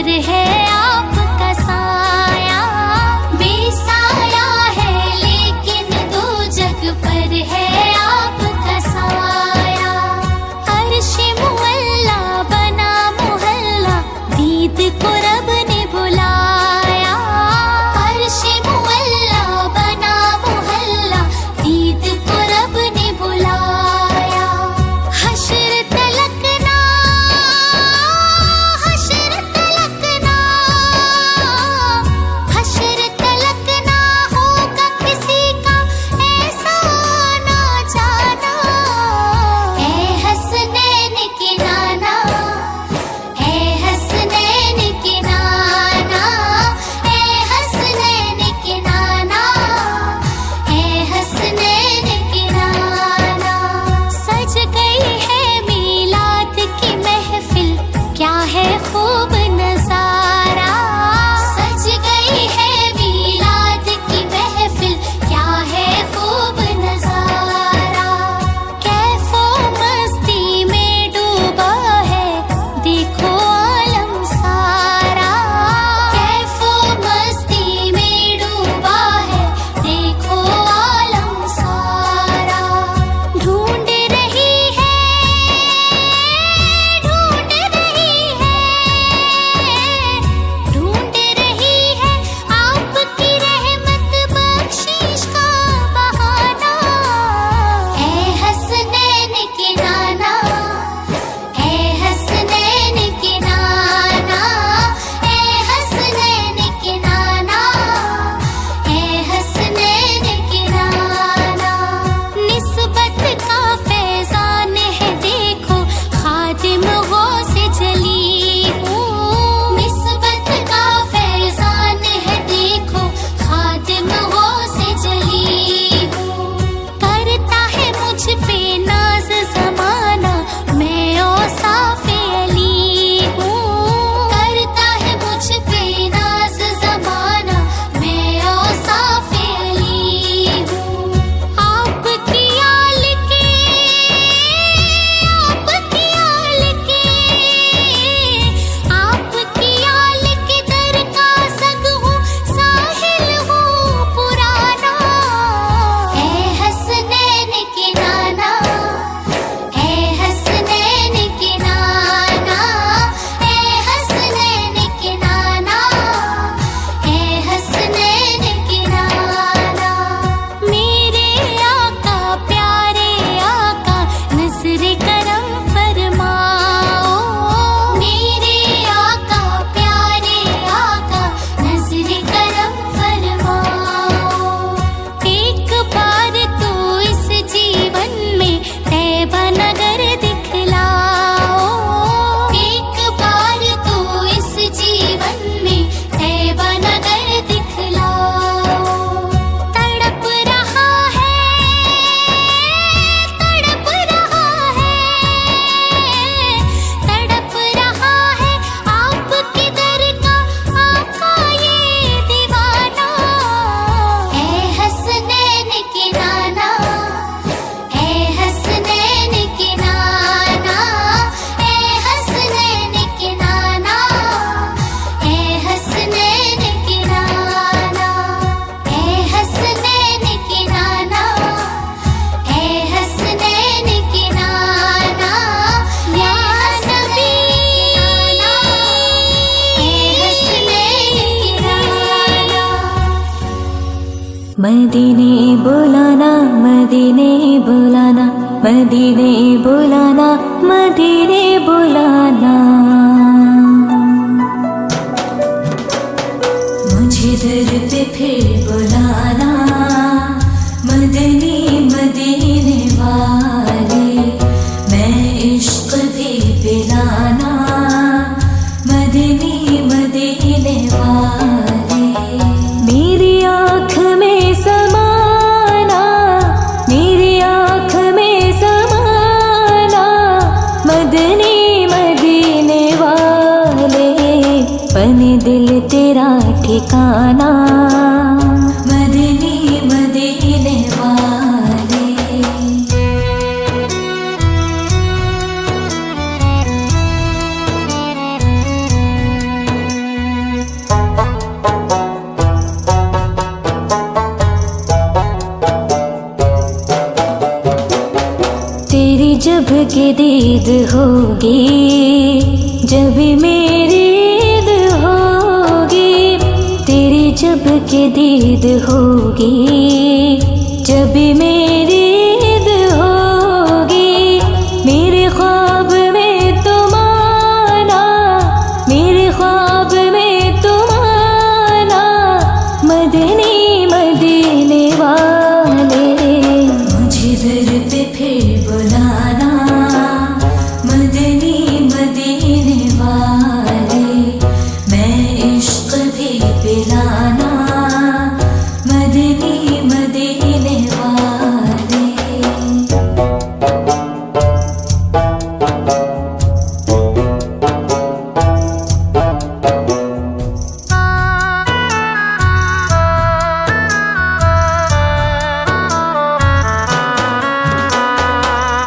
पर है आपका साया। बेसाया है लेकिन दो जग पर है आपका साया। अर्श मुअल्ला बना मोहल्ला, दीद को रब ने बुलाया। अर्श मुअल्ला बना मोहल्ला, दीद को रब ने बुलाया। हश्र तलकना, हश्र तलकना, हश्र तलकना होगा किसी का ऐसा ना जाना। ऐ हसनैन के नाना, ऐ हसनैन के नाना, ऐ हसनैन के नाना, ऐ हसनैन के नाना। सज गई है मीलाद की महफिल, क्या है खूब नजारा। सज गई है मीलाद की महफिल, क्या है खूब नजारा। कैफो मस्ती में डूबा है देखो आलम सारा। कैफो मस्ती में डूबा है देखो आलम सारा। ढूंढ रही है, ढूंढ रही है, ढूंढ रही है आपकी रहमत बख्शिश का बहाना। ऐ हसनैन के नाना, ऐ हसनैन के नाना, ऐ हसनैन के नाना, ऐ हसनैन के नाना। निस्बत का फैजान है देखो, खादिम गौसे जली हूँ। निस्बत का फैजान है देखो, खादिम गौसे जली हूँ। करता है मुझ पे नाज ज़माना, मैं औसाफ़े अली हूँ। करता है मुझ पे नाज ज़माना, मैं औसाफ़े अली हूँ। आपकी आल के, आपकी आल के, आपकी आल के दर का सग हूँ, साहिल हूँ पुराना। ऐ हसनैन के नाना, ऐ हसनैन के नाना, ऐ हसनैन के नाना, ऐ हसनैन के नाना। मेरे आका प्यारे आका नज़्र करम फरमाओ। मेरे आका प्यारे आका नज़्र करम फरमाओ। एक बार तो इस जीवन में तैबा नगर दिखलाओ। एक बार तो इस जीवन में तैबा नगर दिखलाओ। तड़प रहा है, तड़प रहा है, तड़प रहा है आपके दर का आका ये दीवाना। ऐ हसनैन के नाना, ऐ हसनैन के नाना, ऐ हसनैन के नाना, ऐ हसनैन के नाना, ऐ हसनैन के नाना, ऐ हसनैन के नाना। या नबी, ऐ हसनैन के नाना। मदीने बुलाना, मदीने बुलाना, मदीने बुलाना, मदीने बुलाना। मुझे दर पे फिर बुलाना, मदनी मदीने वाले। मैं इश्क भी पिलाना, मदनी मदीने वाले। मेरी आँख में समाना, मेरी आँख में समाना, मदनी मदीने वाले। बने दिल तेरा ठिकाना, मदनी मदीने वाले। की दीद होगी, जब भी मेरी ईद होगी, तेरी जब की दीद होगी, जब भी मेरी ईद होगी, मेरे ख्वाब में तुम आना, मेरे ख्वाब में तुम आना, मदनी मदीने वाले, मुझे दर पे फिर बुलाना, मदनी मदीने वाले, मैं इश्क भी पिलाना, मदनी मदीने वाले।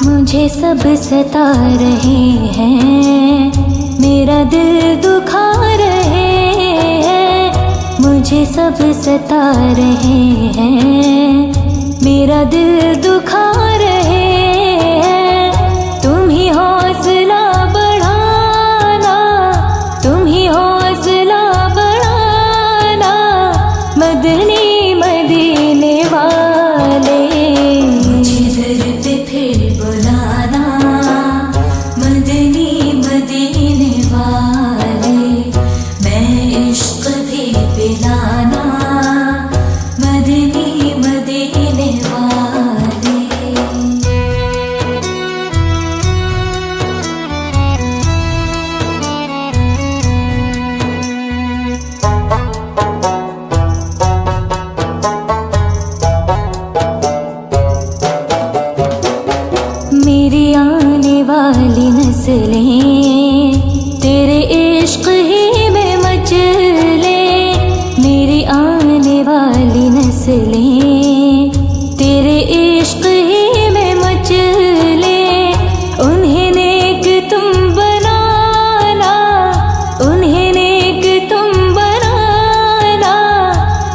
मुझे सब सता रहे हैं, मेरा दिल दुखा रहे हैं, मुझे सब सता रहे हैं, मेरा दिल दुखा रहे हैं, तुम ही हौसला बढ़ाना, तुम ही हौसला बढ़ाना, मदनी मदीने वाले, मुझे दर पे फिर बुलाना, मदनी मदीने वाले, मैं इश्क भी पिलाना, मदनी मदीने वाले। मेरी आने वाली नस्लें तेरे इश्क ही में मचले, मेरी आने वाली नस्लें तेरे इश्क ही में मचले, उन्हें नेक तुम बनाना, उन्हें नेक तुम बनाना,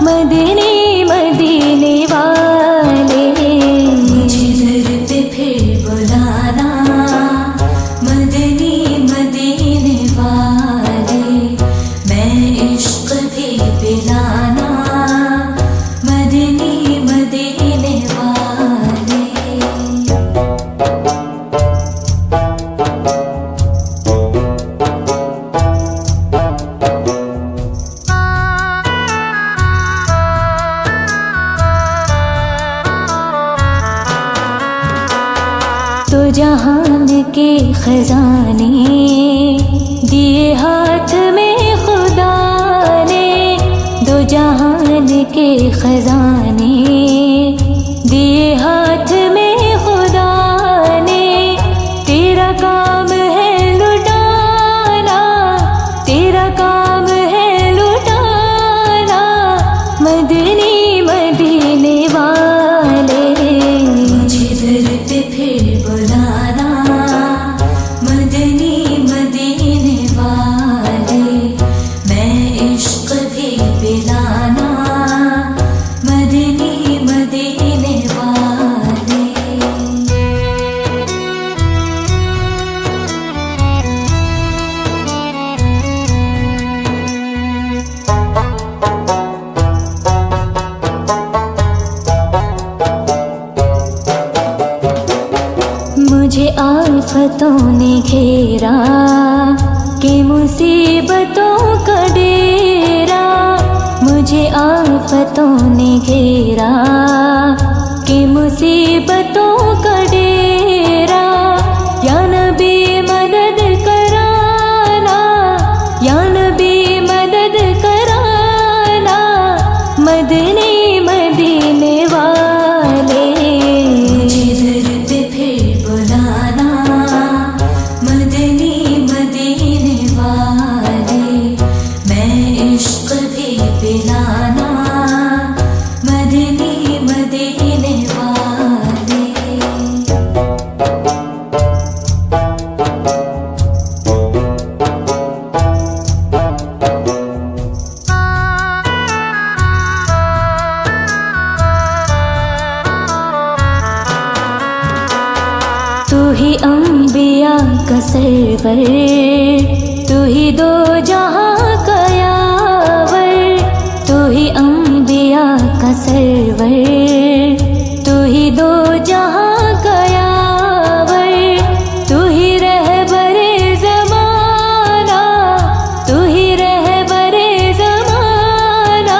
मदनी मदीने वाले, मुझे दर पे फिर बुलाना, मदनी मदीने वाले, मैं इश्क भी पिलाना, मदनी मदीने वाले। तो जहान के खजाने दिए हाथ में खुदा ने, दो जहान के खजाने दिए हाथ में खुदा ने, तेरा काम है लुटाना, तेरा काम है लुटाना, मदनी मदीने वाले, मुझे दर पे फिर बुलाना, मदनी मदीने वाले, मैं इश्क भी पिलाना, मदनी मदीने वाले। मुझे आफतों ने घेरा कि मुसीबतों का डेरा, मुझे आफतों ने घेरा कि मुसीबतों का डेरा, या नबी मदद कराना, या नबी मदद कराना, मदनी मदीने वाले, मुझे दर पे फिर बुलाना, मदनी मदीने वाले, मैं इश्क भी पिलाना, मदनी मदीने वाले। सरवर, तू ही दो जहां का यावर, तू ही अंबिया का सरवर, तू ही दो जहां का यावर, तू ही रहबरे ज़माना, तू ही रहबरे ज़माना,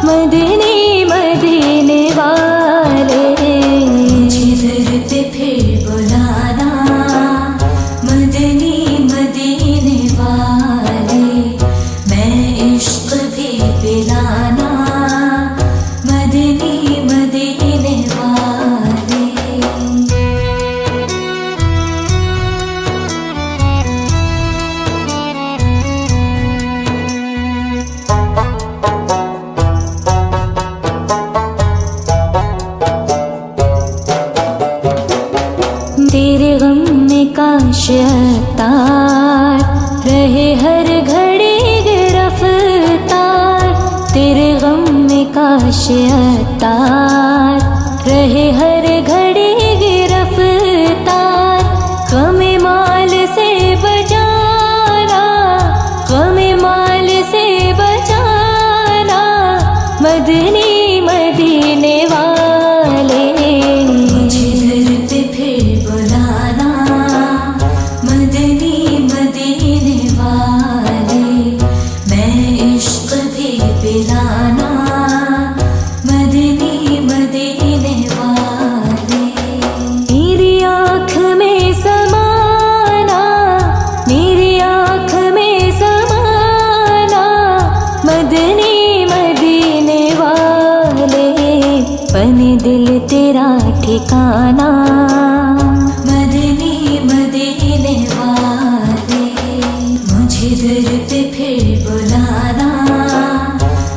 मदनी मदीने वाले जिधर पे फिर बुलाना, मदनी मदीने वाले, मैं इश्क भी पिलाना, मदनी मदीने वाले। तेरे गम में काश अतार रहे हर घड़ी गिरफ्तार, तेरे गम में काश अतार रहे हर घड़ी गिरफ्तार, गम माल से बचाना, गम माल से बचाना, मदनी मदीने वाले जिधर पे फिर बुलाना, मदनी मदीने वाले, मैं इश्क भी पिलाना, मदनी मदीने वाले। मेरी आँख में समाना, मेरी आँख में समाना, मदनी मदीने वाले, बने दिल तेरा ठिकाना, मदनी मदीने वाले, मुझे दर पे फिर बुलाना,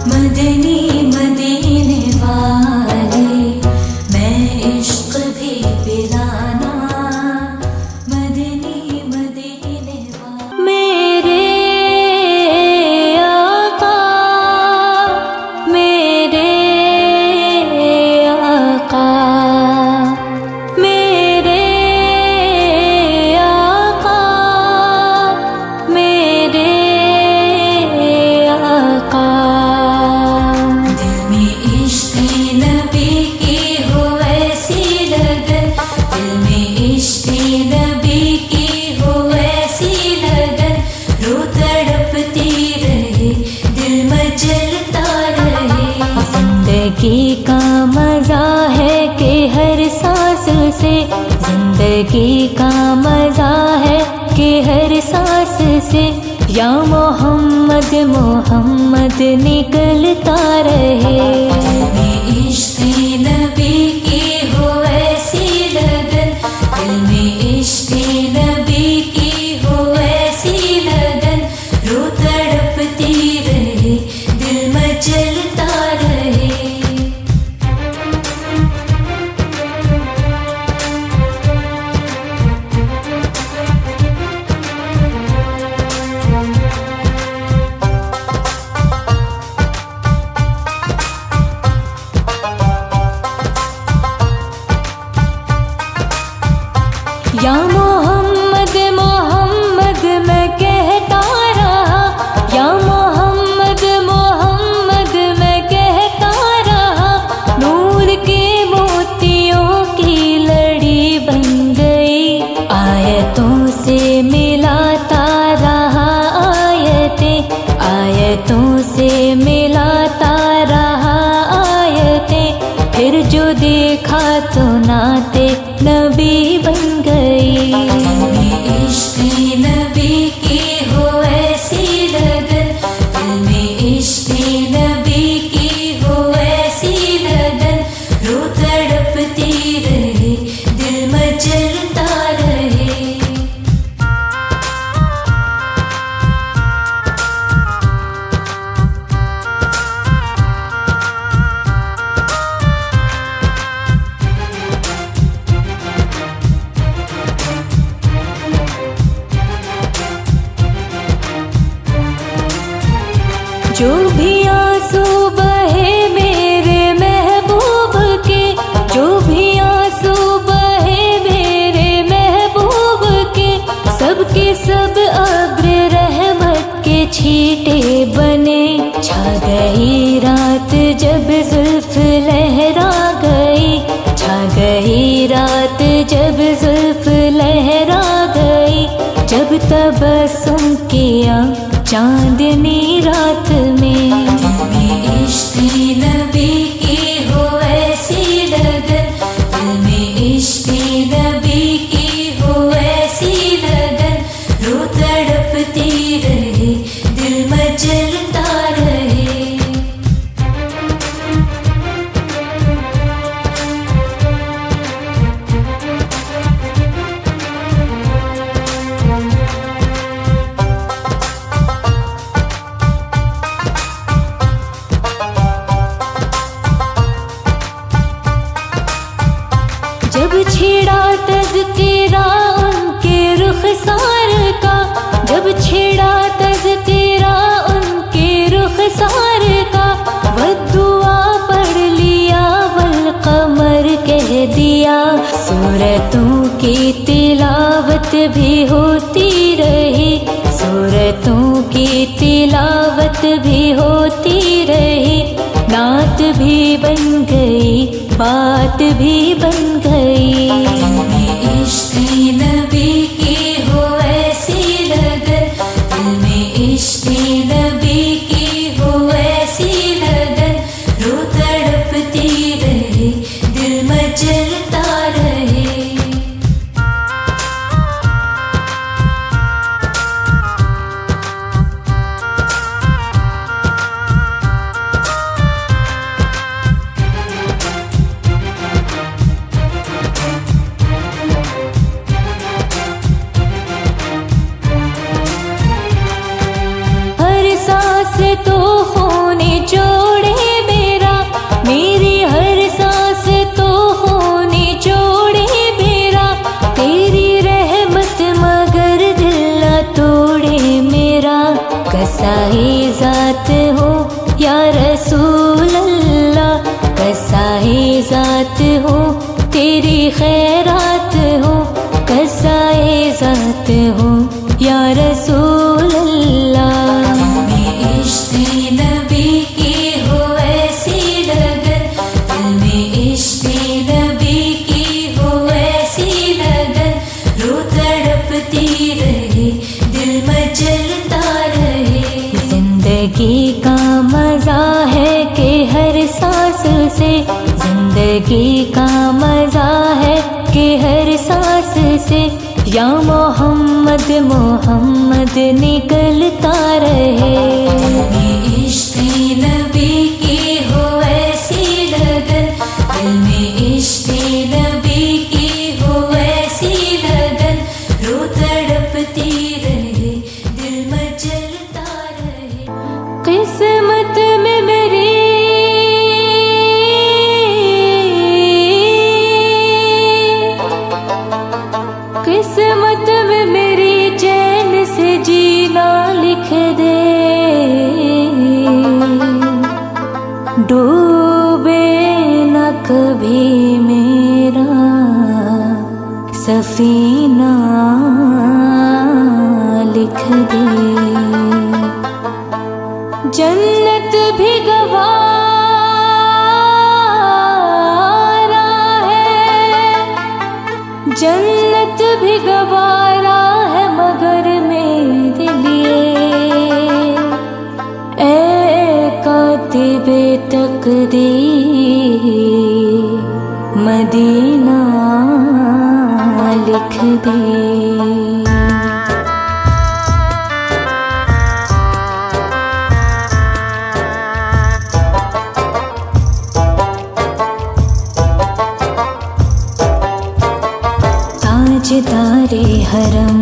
मदनी मदीने वाले, मैं इश्क भी पिलाना, मदनी मदीने वाले। मेरे आका, मेरे आका, मेरे आका, मेरे आका। दिल में इश्क नबी की हो ऐसी लगन, दिल में इश्क नबी की हो ऐसी लगन, रो तड़पती रहे, दिल मचलता रहे। जिंदगी का मजा है कि हर सांस से, जिंदगी का मजा है कि हर सांस से, या मोहम्मद मोहम्मद निकलता रहे। दिल में इश्क नबी की हो ऐसी लगन, दिल में इश्क नबी की हो ऐसी लगन, रो तड़पती रहे, दिल मचलता रहे। या मोहम्मद मोहम्मद मैं कहता रहा, या मोहम्मद मोहम्मद मैं कहता रहा, नूर के मोतियों की लड़ी बन गई, आयतों से मिलाता रहा आयतें, आयतों से मिलाता रहा आयतें, फिर जो देखा तो नाते नबी बन गई। दिल में इश्क नबी की हो ऐसी लगन, दिल में इश्क नबी की हो ऐसी लगन, रो तड़पती रहे, दिल मचलता रहे। जो भी आंसू बहे मेरे महबूब के, जो भी आंसू बहे मेरे महबूब के, सबके सब अब्र रहमत के छींटे बने। छा गई रात जब जुल्फ लहरा गई, छा गई रात जब जुल्फ लहरा गई। जब तबस्सुम किया चांदनी रात में, इश्क़ नबी की हो ऐसी लगन, दिल में इश्क़ नबी की हो ऐसी लगन। रो तड़पती रहे दिल मचलता रहे। जब छेड़ा तज़किरा उनके रुख़सार का, जब छेड़ा तज़किरा उनके रुख़सार का। वद्दुआ पढ़ लिया वल क़मर कह दिया। सूरतों की तिलावत भी होती रही, सूरतों की तिलावत भी होती रही। नात भी बन गई, बात भी बन गई। इश्क़ नबी की हो ऐसी लगन, दिल में इश्क़ नबी की हो ऐसी लगन। रो तड़पती रहे दिल मचलता रहे। तो खूने जोड़े मेरा, मेरी हर सांस तो खूने जोड़े मेरा। तेरी रहमत मगर दिल न तोड़े मेरा। कसाई ज़ात हो या रसूल अल्लाह, कसाई ज़ात हो तेरी खैरात हो। कसाई ज़ात हो या रसूल अल्लाह। इश्क़ नबी की हो ऐसी लगन, दिल में इश्क़ नबी की हो ऐसी लगन। रो तड़पती रहे दिल मचलता रहे। जिंदगी का मज़ा है कि हर सांस से, जिंदगी का मज़ा है कि हर सांस से। या मोहम्मद मोहम्मद निकलता रहे। इश्क़ नबी की हो ऐसी लगन, दिल में इश्क़ नबी की हो ऐसी लगन। रो तड़पती रहे दिल मचलता रहे। किस्मत में मेरी किस्मत में मेरी चैन से जीना लिख दे। डूबे न कभी मेरा सफीना लिख दे। जन्नत भी गवारा है, जन्नत भी गवारा है मगर मेरे लिए। ऐ कातिबे तक़दीर मदीना लिख दे। ताजदारे हरम,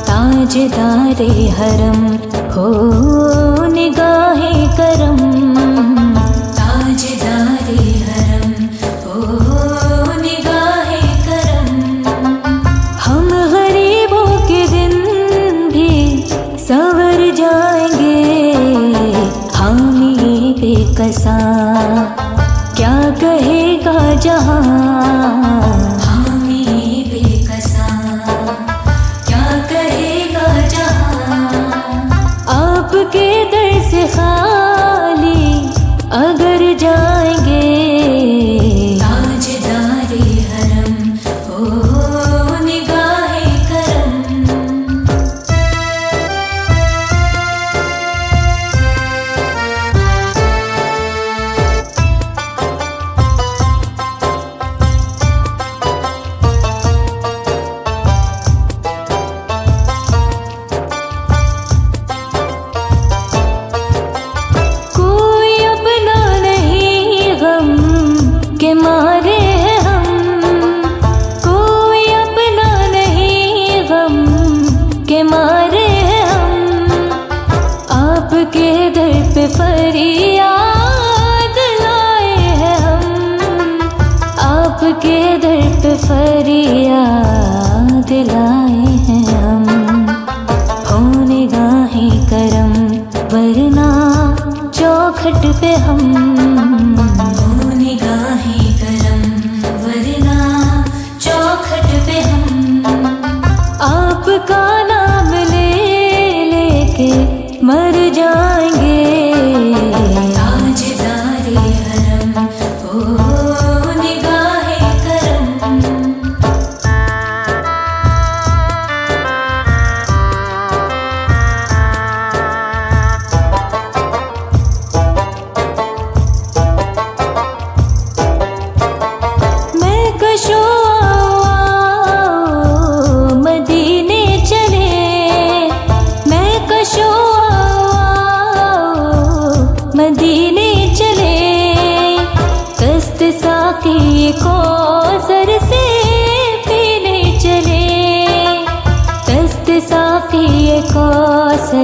ताजदारे हरम हो निगाहे करम। ताजदारे हरम हो निगाहे करम। हम गरीबों के दिन भी संवर जाएंगे। हामी बेकसा क्या कहेगा जहां। हामी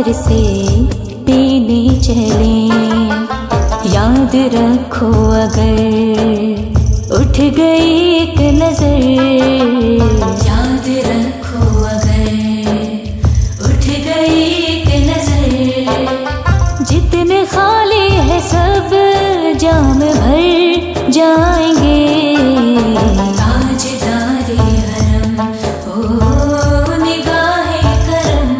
कौसर से पीने चले। याद रखो अगर उठ गई एक नजर, याद रखो अगर उठ गई एक नजर। जितने खाली है सब जाम भर जाएंगे। ताजदारे हरम ओ निगाहे करम।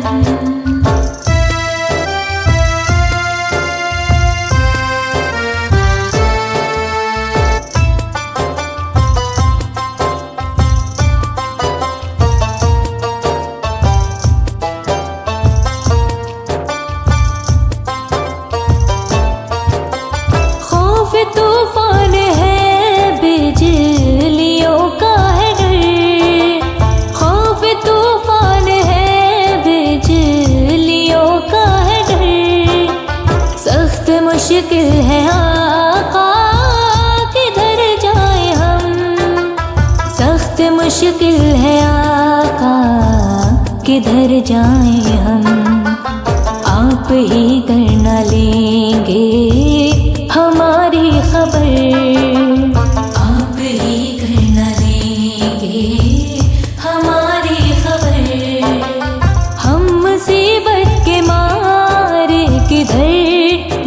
खौफ तूफान है बिजलियों का है डर। खौफ तूफान है बिजलियों का है डर। सख्त मुश्किल है आका किधर जाए हम। सख्त मुश्किल है आका किधर जाए हम। आप ही कर न लेंगे हमारी खबर। आप ही कर न लेंगे हमारी खबर। हम मुसीबत के मारे किधर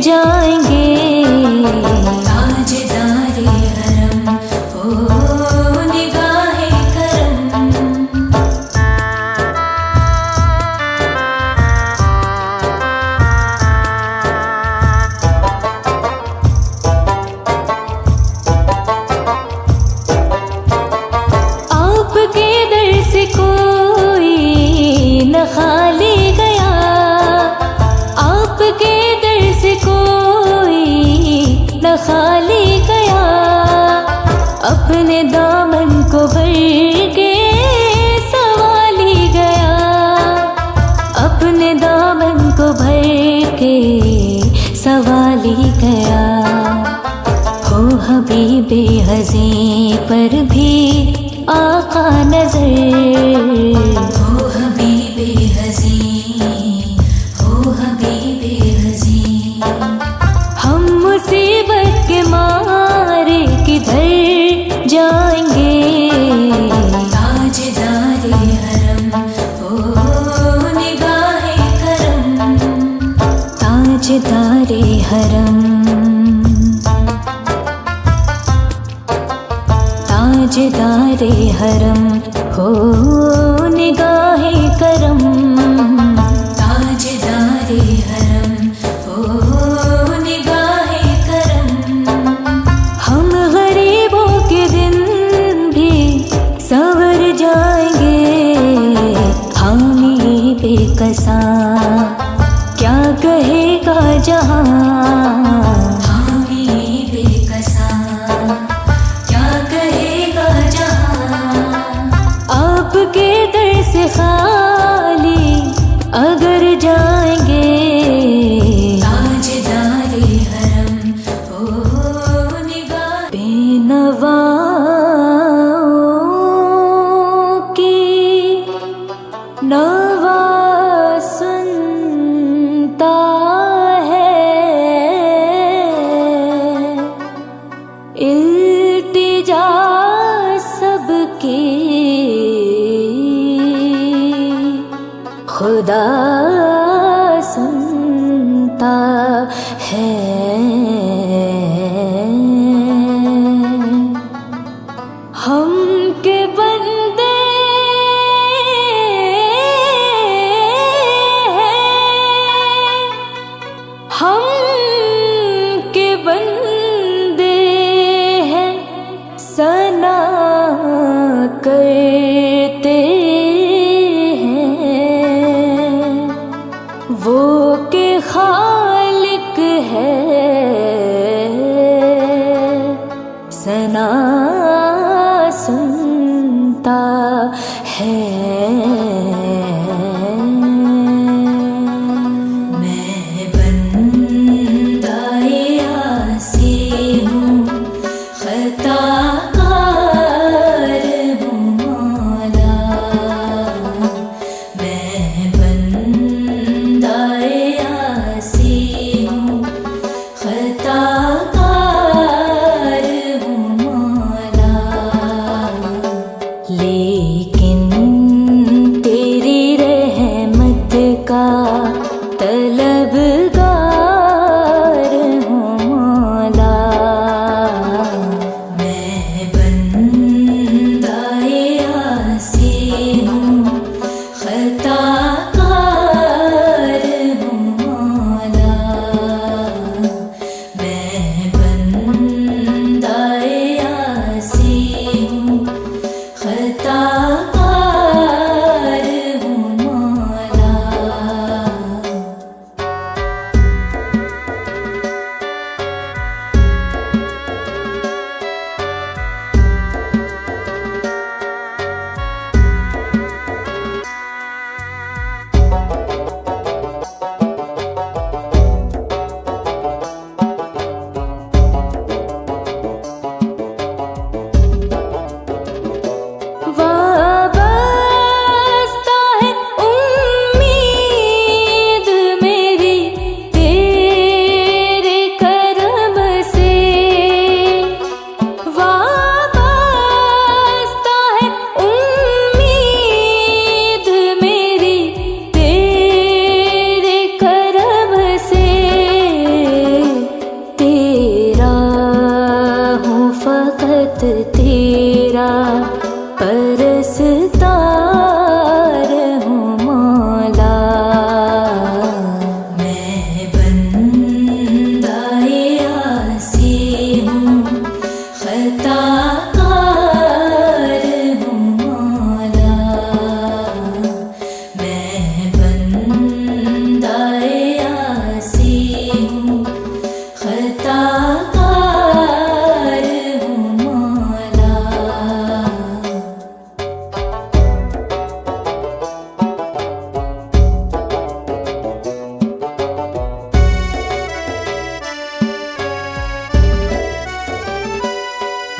जाएंगे। ताजदारे हरम ओ निगाहे करम। आपके दर से कोई न खाली गया। आपके दर से कोई न खाली गया। अपने दामन को भर के सवाली गया। अपने दामन को भर के सवाली गया। हो हबीबे हज़ीं पर भी आका नजर। हो हबीबे हज़ीं, हो हबीबे हज़ीं। हम मुसीबत के मारे किधर जाएंगे। ताजदारे हरम ओ निगाहे करम। ताजदारे हरम, ताजदारे हरम हो निगाहे करम। ताजदारे हरम हो निगाहे करम। हम गरीबों के दिन भी संवर जाएंगे। हामी बेकसा क्या कहेगा जहां। हामी बेकसा क्या कहेगा जहां। आपके दर से खाली अगर जाएंगे। ताजदारे हरम ओ निगाह। बेनवाओं की नवा सुनता है। इल्तिजा सबकी खुदा सुनता है। हम के बंदे हैं। हम के बंदे हैं। सना करते हैं वो के खालिक है। सना सुनता है। मैं बंदाए आसी हूँ, खताकार हूँ मौला। मैं बंदाए हूँ मौला। वाबस्ता है उम्मीद मेरी तेरे करम से, वाबस्ता है उम्मीद मेरी तेरे करम से। तेरा हूँ फकत तेरा परस्तार हूँ मौला। मैं बंदाए आसी हूँ, खताकार हूँ मौला। मैं बंदाए आसी हूँ, खताकार हूँ मौला।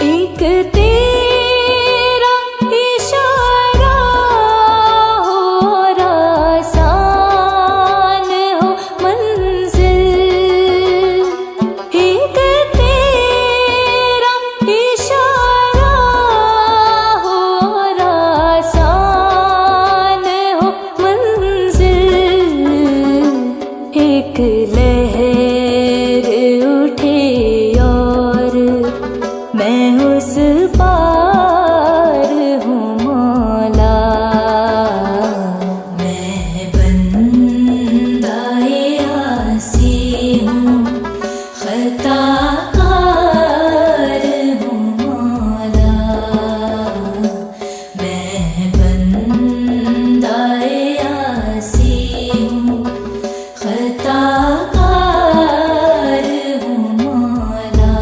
एक तेरा इशारा हो और आसान हो मंजिल, एक तेरा इशारा हो और आसान हो मंजिल। एक लहर उठे और मैं उस पार हूँ मौला। मैं बंदाए आसी हूँ, खताकार हूँ मौला। मैं बंदाए आसी हूँ, खताकार हूँ मौला।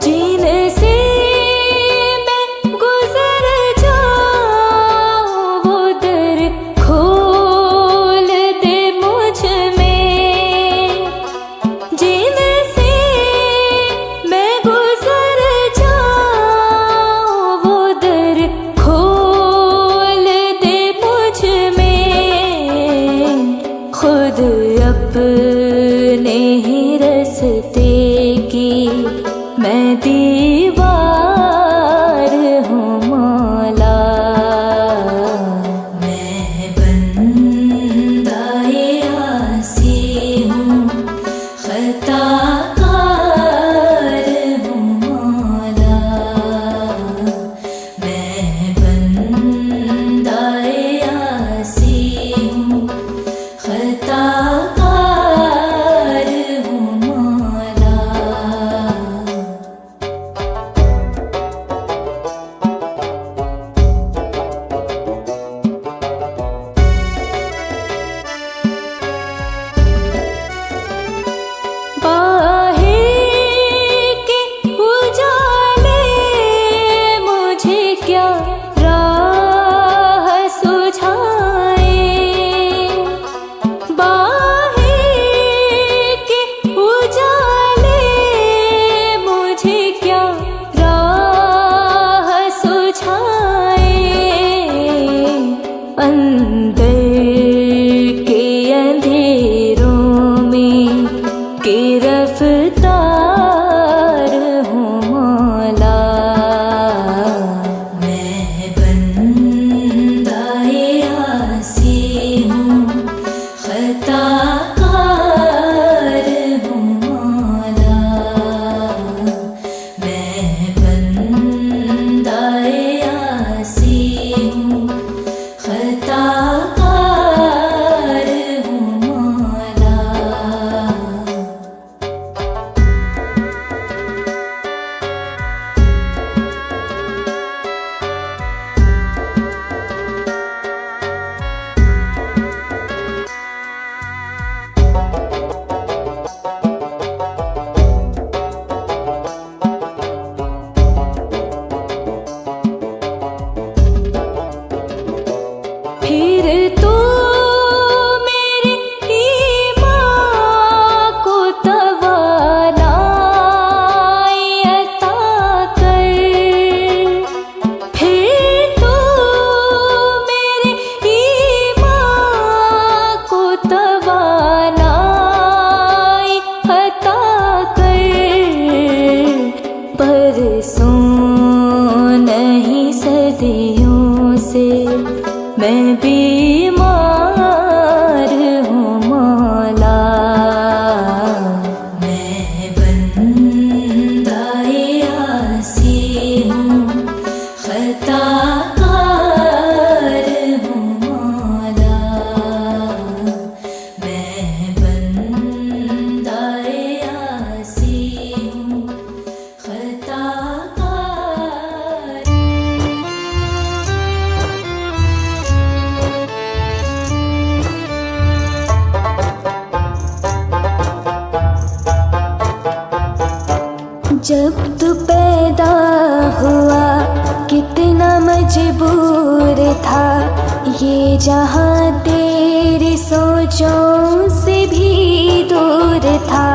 जीने से मैं गुजर जाऊँ, वो दर खोल दे मुझ में। जीने से मैं गुजर जाऊँ, वो दर खोल दे मुझ में। खुद अपने ही रस्ते की मैं दीवार हूँ मौला। मैं बंदाए आसी हूँ, खताकार हूँ मौला। मैं बंदाए आसी हूँ, खताकार हूँ मौला। बाहे खताकार हूँ मौला, मैं बंदाए आसी हूँ, खताकार हूँ मौला। फिर तो मेरी ईमान को तवानाई अता कर, फिर तो मेरी ईमान को तवानाई अता कर। बरसों नहीं सदियों से मैं बीमार हूँ मौला, मैं बंदाए आसी हूँ, खताकार हूँ मौला, मैं बंदाए आसी हूँ, खताकार। जब तू पैदा हुआ कितना मजबूर था, ये जहाँ तेरी सोचों से भी दूर था।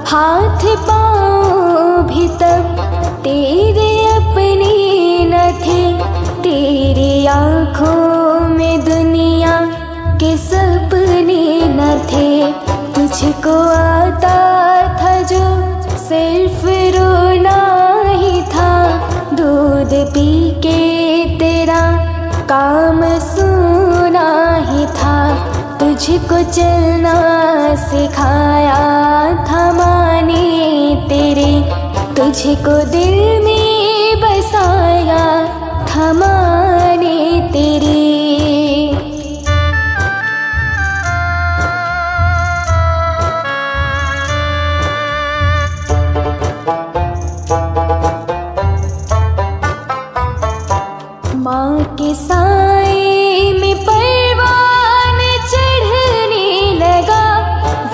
हाथ पाँव भी तब तेरे अपने न थे, तेरी आँखों में दुनिया के सपने न थे। तुझको आता था जो सिर्फ रोना ही था, दूध पी के तेरा काम सुना ही था। तुझको चलना सिखाया था माँ ने तेरे, तुझको दिल में बसाया था माँ ने तेरे। माँ के साए में परवान चढ़ने लगा,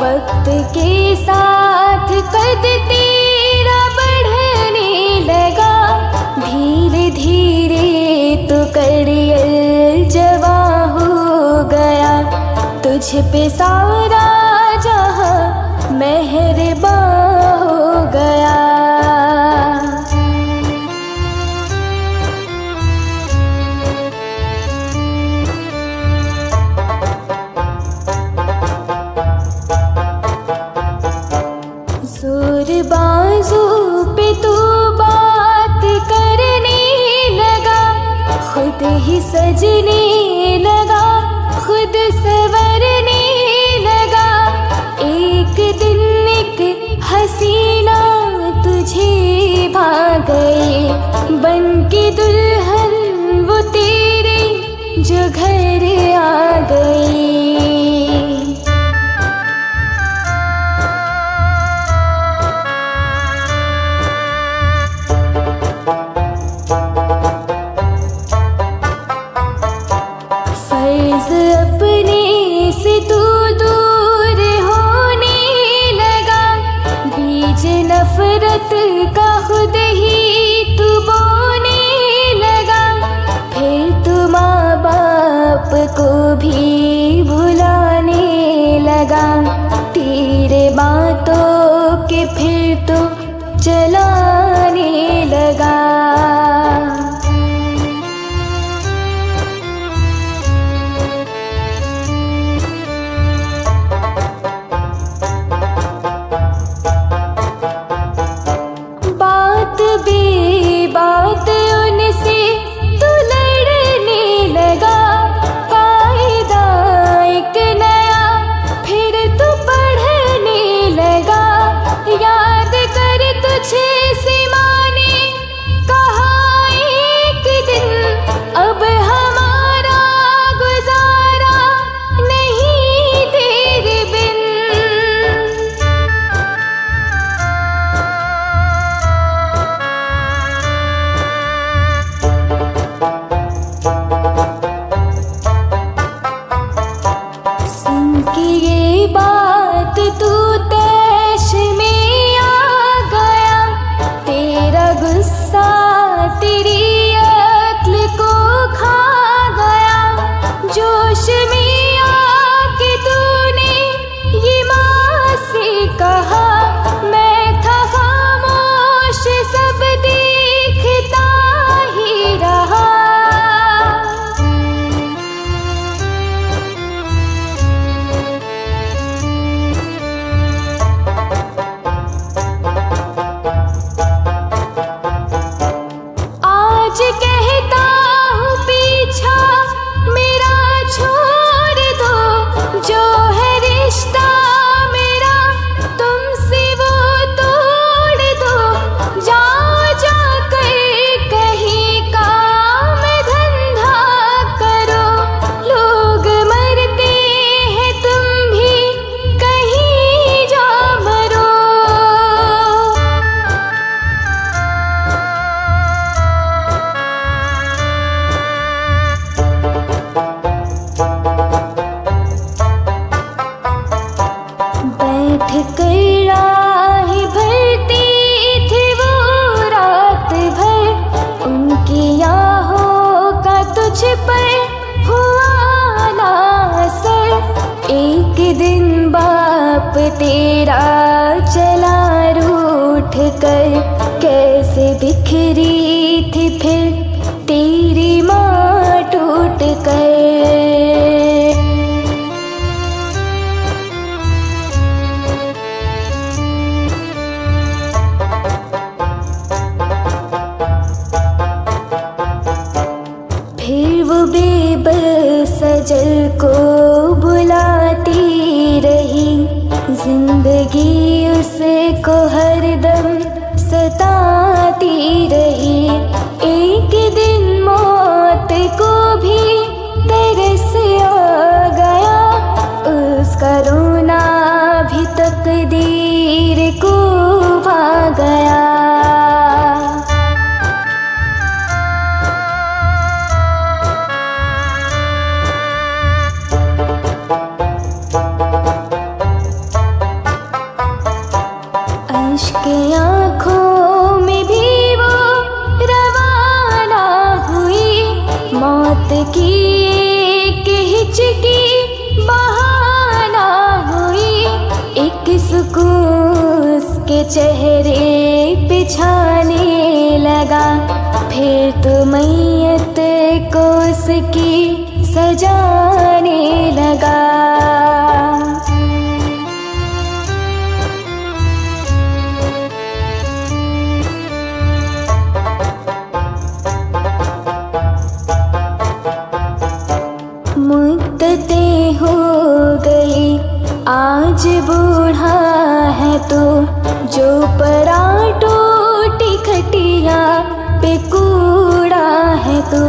वक्त के साथ कद तेरा बढ़ने लगा। धीरे धीरे तो करियल जवा हो गया, तुझ पे सारा जहां मेहरबान हो गया। जोर बाजू पे तू बात करने लगा, खुद ही सजने लगा, खुद संवरने लगा। एक दिन एक हसीना तुझे भा गई, बन के दुल्हन वो तेरे जो घर आ गई। फर्ज अपने से तू दूर होने लगा, बीज नफरत का खुद ही तू बोने लगा। फिर तू माँ बाप को भी भुलाने लगा, तेरे बातों के फिर तो चलाने लगा। बात बेबात उनसे तू लड़ने लगा, कायदा एक नया फिर बात तू तैश में आ गया, तेरा गुस्सा तेरी अक्ल को खा गया। जोश में आके तूने ये माँ से कहा, मैं था खामोश सब देखता ही रहा। आज कहता हूँ पीछा मेरा छोड़ दो, जो है रिश्ता मेरा तुमसे वो तोड़ दो। जाओ जाकर कहीं काम धंधा करो, लोग मरते हैं तुम भी कहीं जा मरो। बैठ कर राह भरती थी वो रात भर, उनकी आहों का तुझ पर हुआ ना असर। एक दिन बाप तेरा चला रूठ कर, कैसे बिखरी थी फिर तेरी माँ टूट कर। फिर वो बेबस सजल को बुलाती रही, जिंदगी उसको हरदम सताती रही। एक दिन मौत को भी तरस आ गया, उसका रोना भी तकदीर को भा गया। अश्क आँखों में भी वो रवाना हुई, मौत की एक हिचकी बहाना हुई। एक सुकून उसके चेहरे पे छाने लगा, फिर तो मैयत को उसकी सजाने लगा। मुद्दतें हो गई आज बूढ़ा है तो, जो पराठों खटिया पे कूड़ा है तो।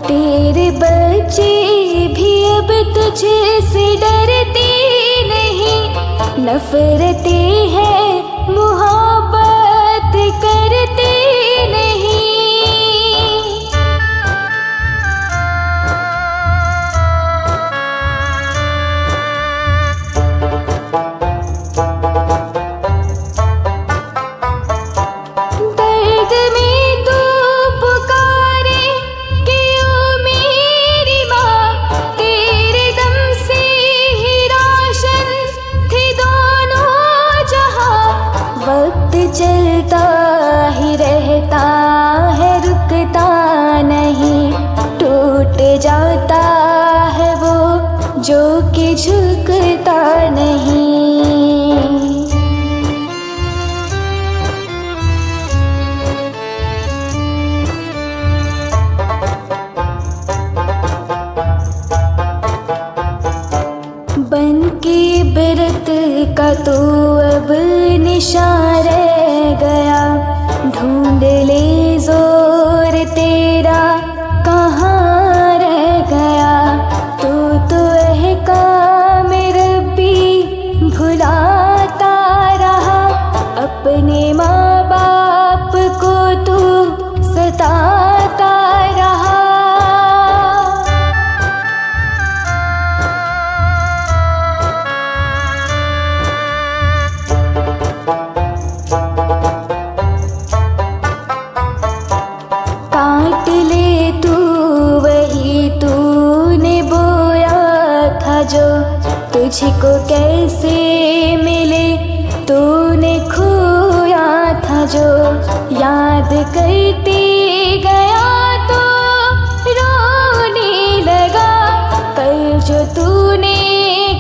तेरे बच्चे भी अब तुझे से डरते नहीं, नफरतें हैं मोहब्बत करते नहीं। दर्द में तू पुकारे कि ओ मेरी माँ, तेरे दम से ही रोशन थे दोनों जहां। वक्त चलता ही रहता है, रुकता नहीं, टूट जाता है वो जो कि झुकता नहीं। बन के बिरत का तो अब निशान रह गया, ढूंढ ले जोर तेरा कहाँ रह गया। तो अहकाम रब्बी भुलाता रहा, अपने माँ बाप को तू सताता रहा। मुझको कैसे मिले, तूने खोया था जो याद करते गया तो रोने लगा। कल जो तूने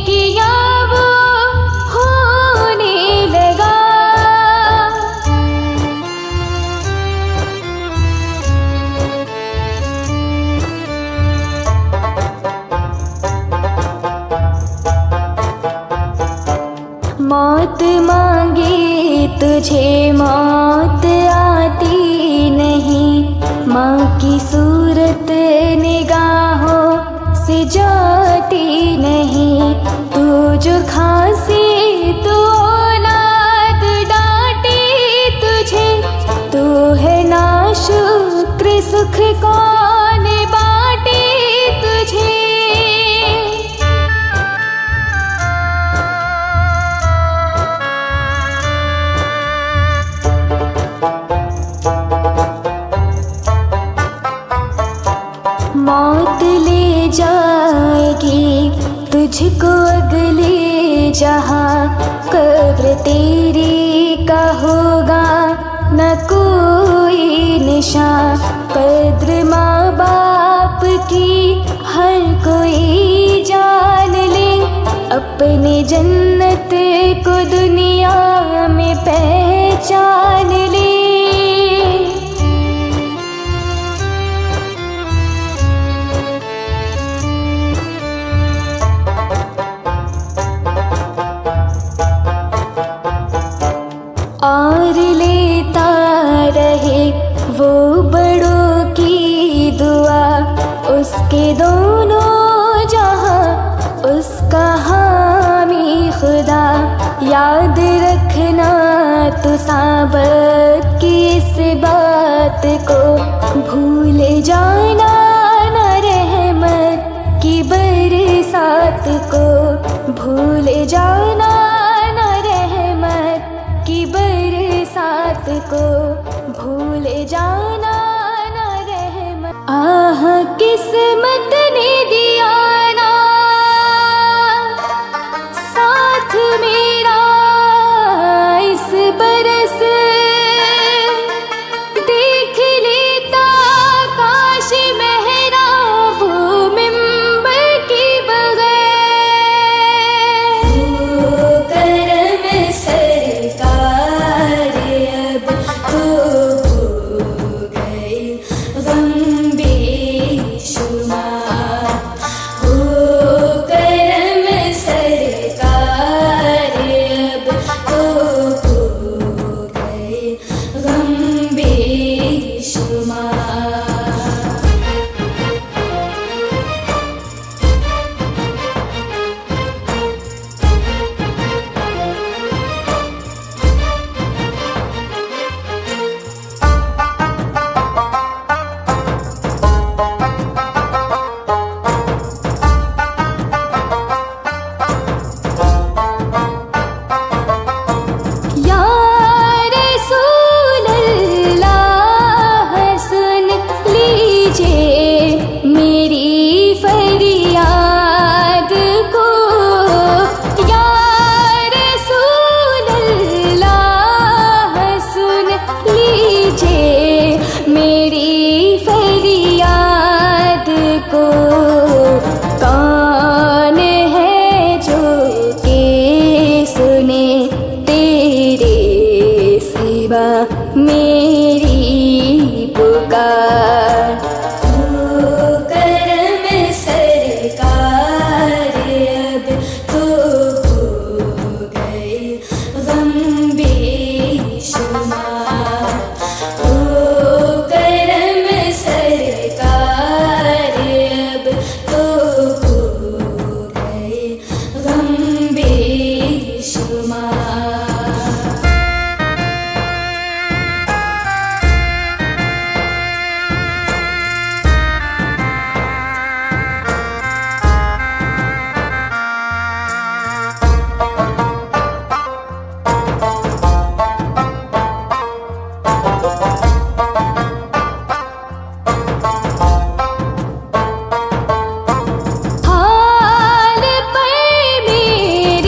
किया वो होने लगा। मौत मांगे तुझे मौत आती नहीं, माँ की सूरत निगाहों से जाती नहीं। तू जो खांसी तो औलाद डांटे तुझे, तू है नाशुक्र सुख कौन बांटे तुझे। मौत ले जाएगी तुझको अगले जहां, कब्र तेरी का होगा न कोई निशान। कद्र माँ बाप की हर कोई जान ले, अपने जन्नत को दुनिया में पहचान ले। और लेता रहे वो बड़ों की दुआ, उसके दोनों जहां उसका हामी खुदा। याद रखना तू साबत की इस बात को, भूल जाना न रहमत की बरसात को। भूल जाना न रहमत की बरसात को, भूल जाना न रहमत। आह किस्मत ने दिया ना साथ मेरा इस बरस, देख लेता काश मेहराब मिंबर के बगैर। ओ करम सरकार अब तो हो गए गम बेशुमार। ओ करम सरकार अब तो हो गए गम बेशुमार। या रसूल अल्लाह सुन लीजिए मेरी फरियाद को। या रसूल अल्लाह सुन लीजिए मेरी फरियाद को। कौन है जो के सुने तेरे सिवा मेरी पुकार। ओ करम सरकार अब तो हो गए गम बेशुमार। ओ करम सरकार अब तो हो गए गम बेशुमार। हाल पर मेरे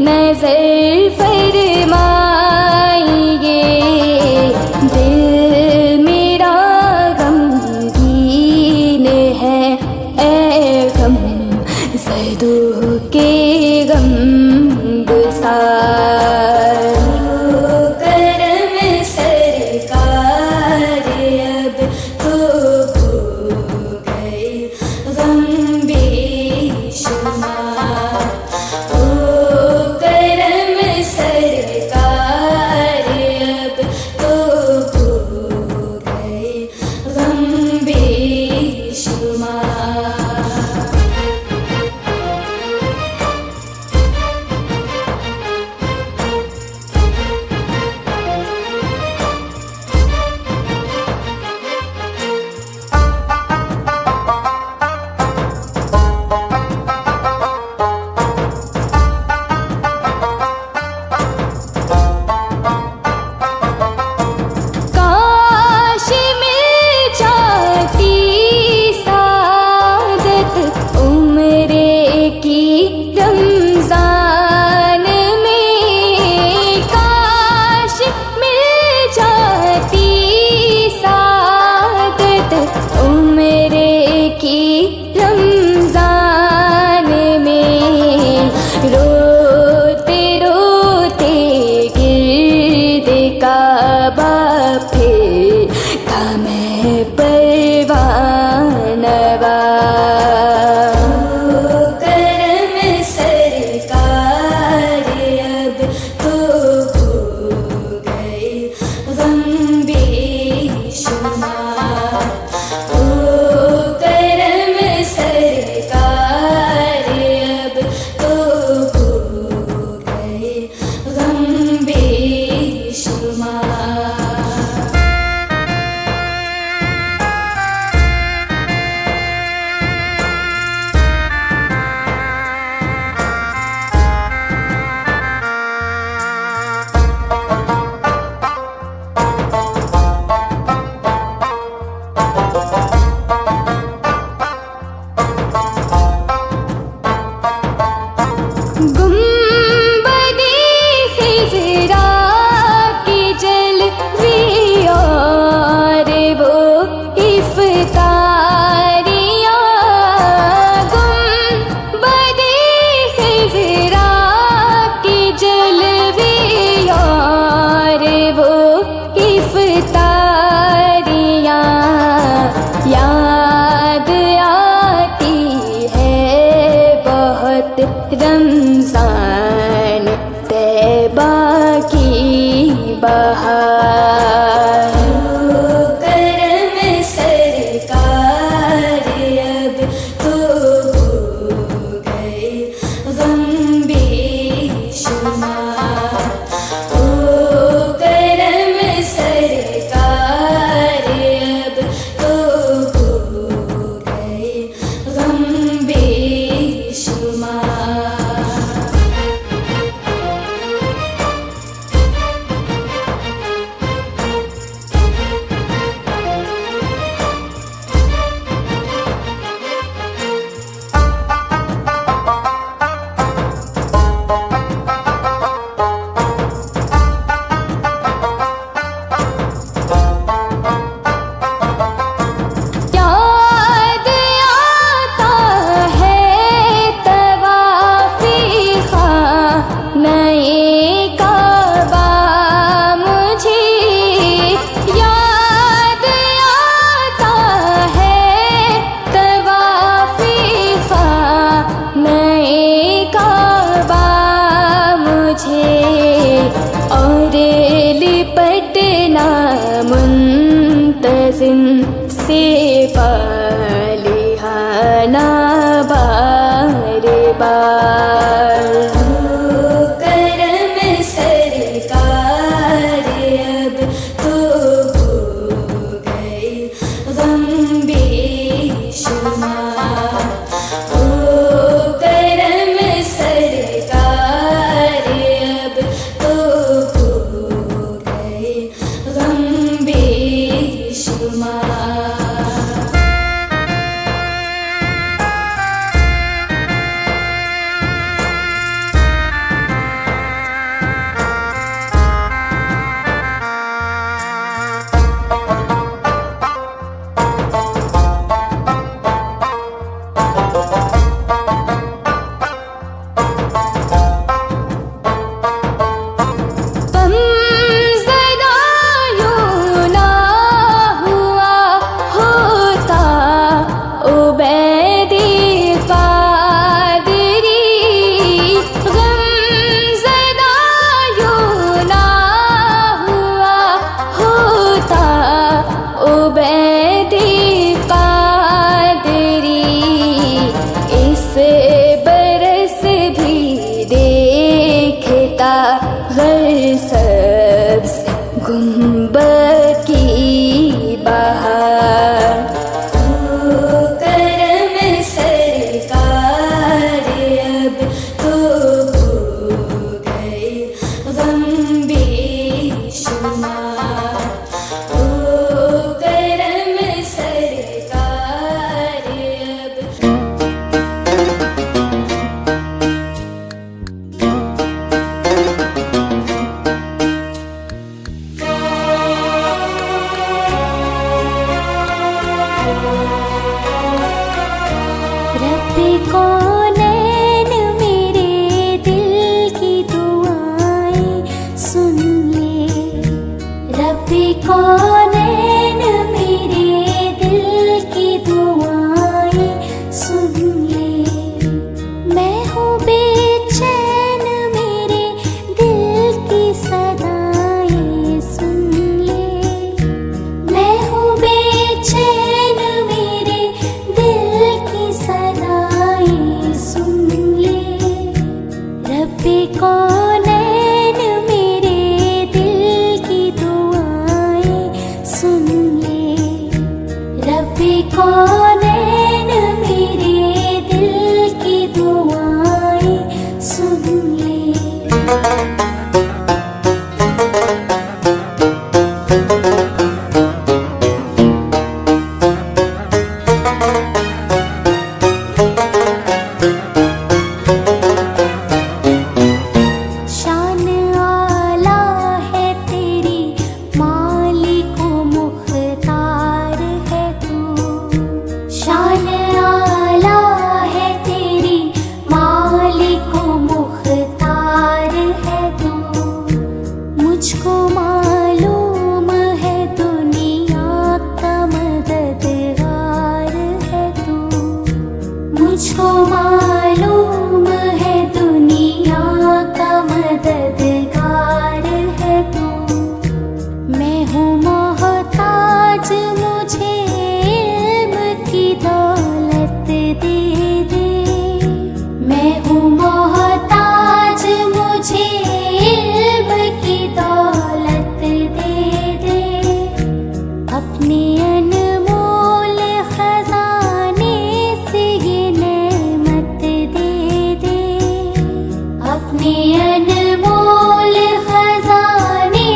नजर फरमाइए। दिल मेरा गमगीन है, ए गम ज़दों के गमगुसार। करम सरकार अब तो हो गए गम बेशुमार। ओ करम सरकार अब तो हो गए गम बेशुमार। काश मिल जाती सादत उम्रे की रमजान में। काश मिल जाती सादत उम्रे की रमजान में। रोते रोते गिर्द काबा फिरता मैं परवानवा। करम सरकार अब तो हो गए गम बेशुमार। ओ करम सरकार अब तो हो गए गम बेशुमार। गुंबदे खिज़रा की जलवे और वो इफ्तारियाँ। गुंबदे खिज़रा की जलवे और वो इफ्तारियाँ। याद आती है बहुत रमज़ान तैबा की बहार। करम सरकार अब तो हो गए गम बेशुमार। ओ करम सरकार अब तो हो गए गम बेशुमार। याद आता है तवाफ़ी ख़ाने काबा मुझे। याद आता है तवाफ़ी ख़ाने काबा मुझे। और लिपटना मुंतज़िम से फालिहाना बार बार। करम सरकार अब तो हो गए गम बेशुमार। ओ करम सरकार अब तो हो गए गम बेशुमार। नैन मेरे दिल की दुआएं सुन ले, रब्बी को नैन मेरे दिल की दुआएं सुन ले। शान आला है तेरी, मालिको मुख्तार है तू। शान आला है तेरी, मालिको मुख्तार है तू। मुझको मालूम है दुनिया का मददगार है तू। मुझको मालूम है दुनिया का मददगार है तू। मैं हूँ मोहताज, मुझे इल्म की दौलत दे दे। मैं हूँ मोहताज, मुझे इल्म की दौलत दे दे। अपने अनमोल खजाने से ये नेमत दे दे। अपने अनमोल खजाने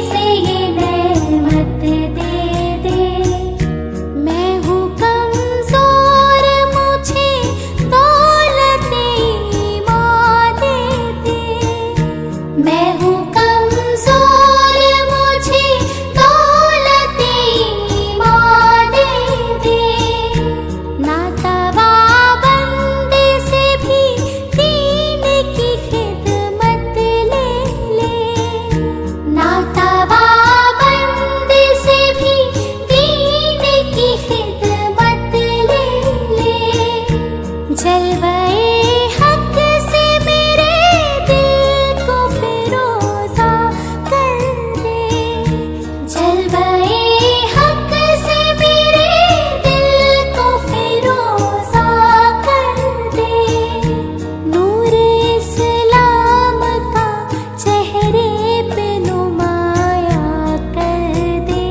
से ये नेमत दे दे। मैं हूँ कमजोर, मुझे दौलत ईमान दे दे। मैं हूँ कमजोर, मुझे दौलत ईमान दे दे। नाता बंदे से भी दीन की खिदमत ले ले। नाता बंदे से भी दीन की खिदमत ले ले। जलवाए हक से मेरे दिल को फिरोजा कर दे। जलवाए हक से मेरे दिल को फिरोजा कर दे। नूर इस्लाम का चेहरे पे नुमाया कर दे।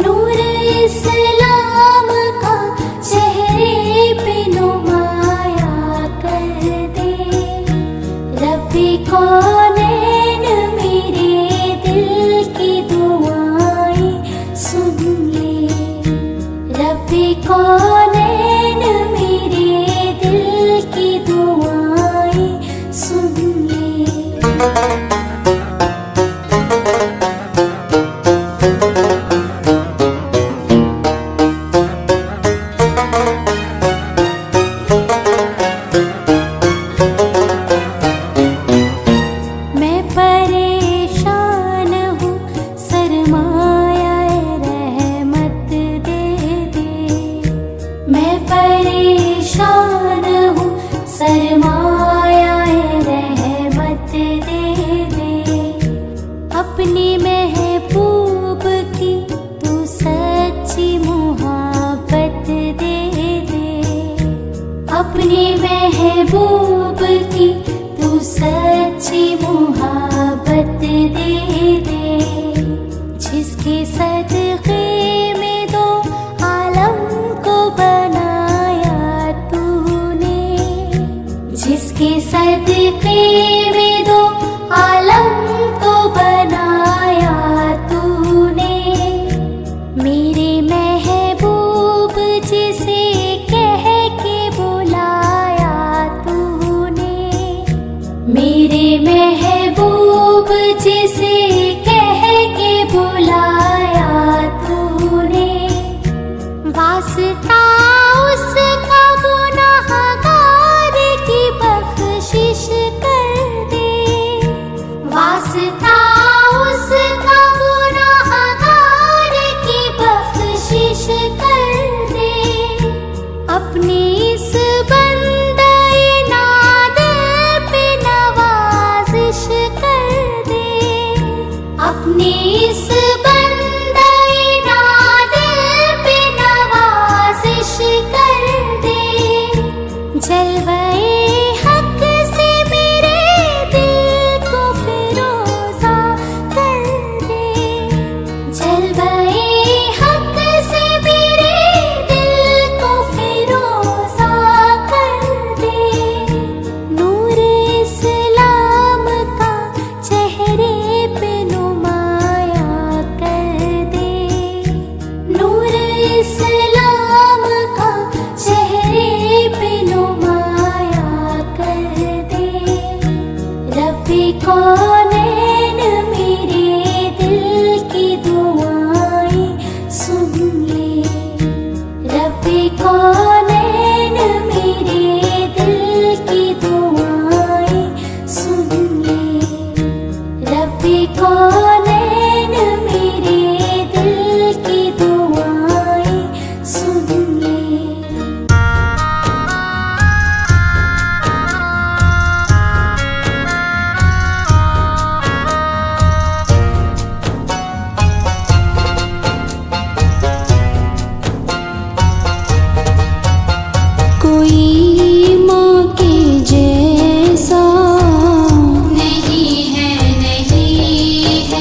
नूर इस्लाम का चेहरे पे नुमाया कर दे। रब्बी को नैन मेरे दिल की दुआएं सुन ले। रब्बी को नैन मेरे दिल की दुआएं सुन ले। मैं परेशान हूँ, सरमाया रहमत दे दे। मैं परेशान हूँ, सरमाया रहमत दे दे। अपनी महबूब की तू सच्ची मोहब्बत दे दे। अपनी महबूब की तू सच्ची मोहब्बत दे दे। जिसके सदक़े में दो आलम को बनाया तूने। जिसके सदक़े में दो आलम को बनाया तूने। मेरे महबूब जिसे कह के बुलाया तूने। मेरे महबूब जिसे कह के बुलाया तूने। वास्ता उसका गुनाहगार की बख्शिश कर दे। वास्ता उसका गुनाहगार की बख्शिश कर दे। अपनी इस बंदाए नादर पे नवाजिश कर दे। रब्बे कौनैन मेरे दिल की दुआएं सुन ले। रब्बे कौनैन मेरे दिल की दुआएं सुन ले। रब्बे कौनैन मेरे दिल की दुआएं सुन ले। कोई माँ के जैसा नहीं है, नहीं है।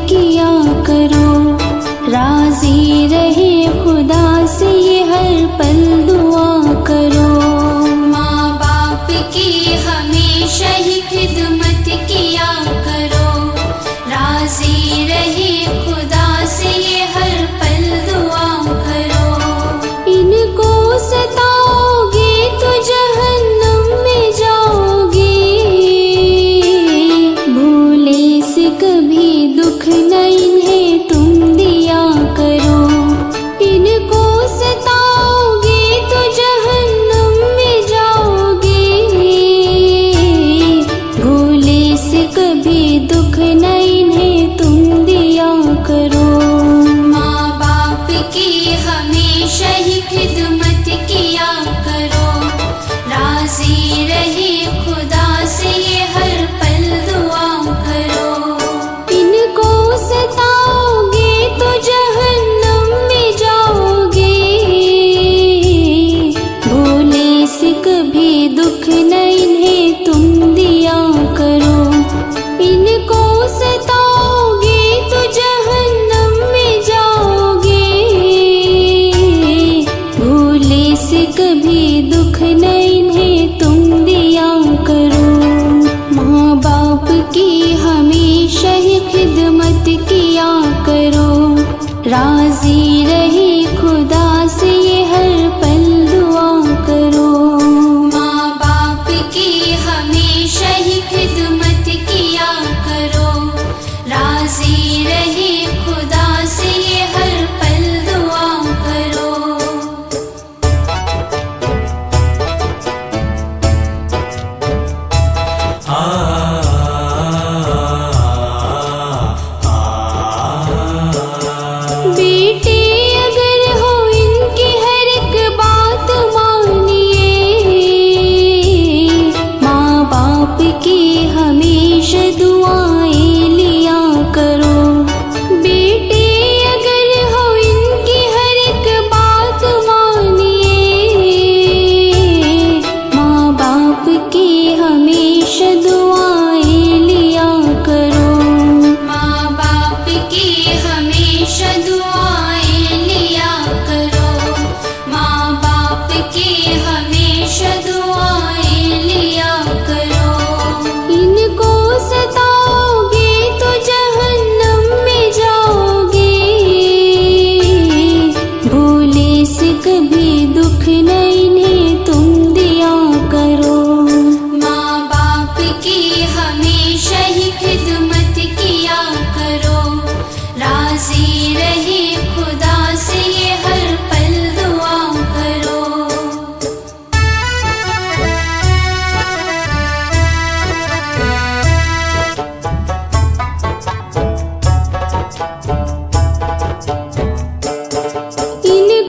किया करो, राजी रहे खुदा से ये हर पल दुआ करो। माँ बाप की हमेशा ही खिदमत किया करो, राजी रहे खुदा से ये हर पल दुआ करो। इनको सताओगे तो जहन्नम में जाओगे, भूले से कभी दुख न इन्हें तुम दिया करो। इनको सताओगे तो जहन्नम में जाओगे, भूले से कभी दुख न इन्हें तुम दिया करो। माँ बाप की हमेशा ही खिदमत किया करो, राजी रहे खुदा से ये हर पल दुआ करो। इनको सताओगे तो जहन्नम में जाओगे, भूले से कभी दुख न इन्हें तुम दिया करो। इनको सताओगे तो जहन्नम में जाओगे, भूले से कभी दुख न इन्हें तुम दिया करो। माँ बाप की हमेशा ही खिदमत किया करो, राजी रहे खुदा से ये हर पल दुआ करो। माँ बाप की हमेशा ही खिदमत किया करो, राजी रहे खुदा से ये हर पल दुआ करो। बेटे अगर हो इनकी हर एक बात मानिए, माँ बाप की हमेशा दुआएं लिया करो। बेटे अगर हो इनकी हर एक बात मानिए, माँ बाप की हमेशा दुआएं लिया करो। माँ बाप की हमेशा दुआएं लिया करो, माँ बाप की हमेशा दुआएं लिया करो। इनको सताओगे तो जहन्नम में जाओगे, भूले से कभी दुख न इन्हें तुम दिया करो। माँ बाप की हमेशा ही खिदमत किया करो, राजी रहे खुदा से ये हर पल दुआ करो।